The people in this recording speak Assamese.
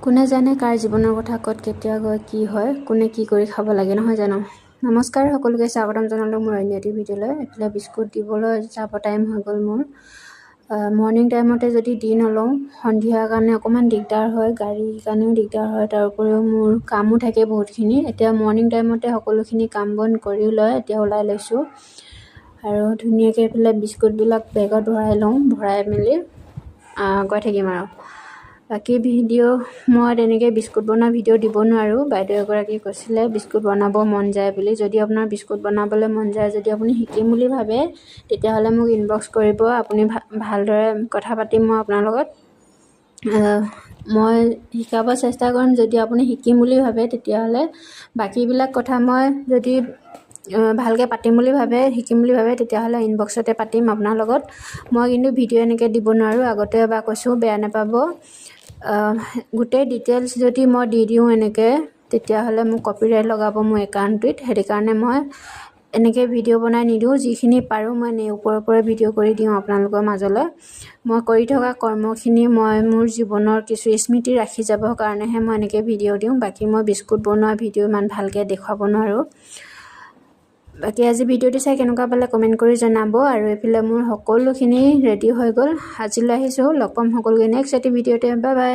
কোনে জানে কাৰ জীৱনৰ কথা ক'ত কেতিয়া গৈ কি হয়, কোনে কি কৰি খাব লাগে নহয় জানো। নমস্কাৰ, সকলোকে স্বাগতম জনালোঁ মোৰ অন্য এটি ভিডিঅ'লৈ। এইফালে বিস্কুট দিবলৈ যাব টাইম হৈ গ'ল মোৰ। মৰ্ণিং টাইমতে যদি দি নলওঁ, সন্ধিয়াৰ কাৰণে অকণমান দিগদাৰ হয়, গাড়ীৰ কাৰণেও দিগদাৰ হয়, তাৰ উপৰিও মোৰ কামো থাকে বহুতখিনি। এতিয়া মৰ্ণিং টাইমতে সকলোখিনি কাম বন কৰি লৈ এতিয়া ওলাই লৈছোঁ আৰু ধুনীয়াকৈ এইফালে বিস্কুটবিলাক বেগত ভৰাই লওঁ, ভৰাই মেলি গৈ থাকিম আৰু। বাকী ভিডিঅ' মই তেনেকৈ বিস্কুট বনোৱা ভিডিঅ' দিব নোৱাৰোঁ। বাইদেউ এগৰাকী কৈছিলে বিস্কুট বনাব মন যায় বুলি। যদি আপোনাৰ বিস্কুট বনাবলৈ মন যায়, যদি আপুনি শিকিম বুলি ভাবে, তেতিয়াহ'লে মোক ইনবক্স কৰিব। আপুনি ভালদৰে কথা পাতিম মই আপোনাৰ লগত। মই শিকাব চেষ্টা কৰিম। যদি আপুনি শিকিম বুলি ভাবে, তেতিয়াহ'লে বাকীবিলাক কথা মই যদি ভালকৈ পাতিম বুলি ভাবে, শিকিম বুলি ভাবে, তেতিয়াহ'লে ইনবক্সতে পাতিম আপোনাৰ লগত। মই কিন্তু ভিডিঅ' এনেকৈ দিব নোৱাৰোঁ। আগতে এবাৰ কৈছোঁ, বেয়া নাপাব। গোটেই ডিটেইলছ যদি মই দি দিওঁ এনেকৈ, তেতিয়াহ'লে মোক কপিৰাইট লগাব মোৰ একাউণ্টটোত। সেইটো কাৰণে মই এনেকৈ ভিডিঅ' বনাই নিদিওঁ। যিখিনি পাৰোঁ মই ওপৰে ভিডিঅ' কৰি দিওঁ আপোনালোকৰ মাজলৈ। মই কৰি থকা কৰ্মখিনি মই মোৰ জীৱনৰ কিছু স্মৃতি ৰাখি যাবৰ কাৰণেহে মই এনেকৈ ভিডিঅ' দিওঁ। বাকী মই বিস্কুট বনোৱা ভিডিঅ' ইমান ভালকৈ দেখুৱাব নোৱাৰোঁ। বাকী আজি ভিডিঅ'টো চাই কেনেকুৱা পালে কমেণ্ট কৰি জনাব। আৰু এইফালে মোৰ সকলোখিনি ৰেডি হৈ গ'ল। আজিলৈ আহিছোঁ, লগ পাম সকলোকে নেক্সট এটি ভিডিঅ'তে। Bye bye.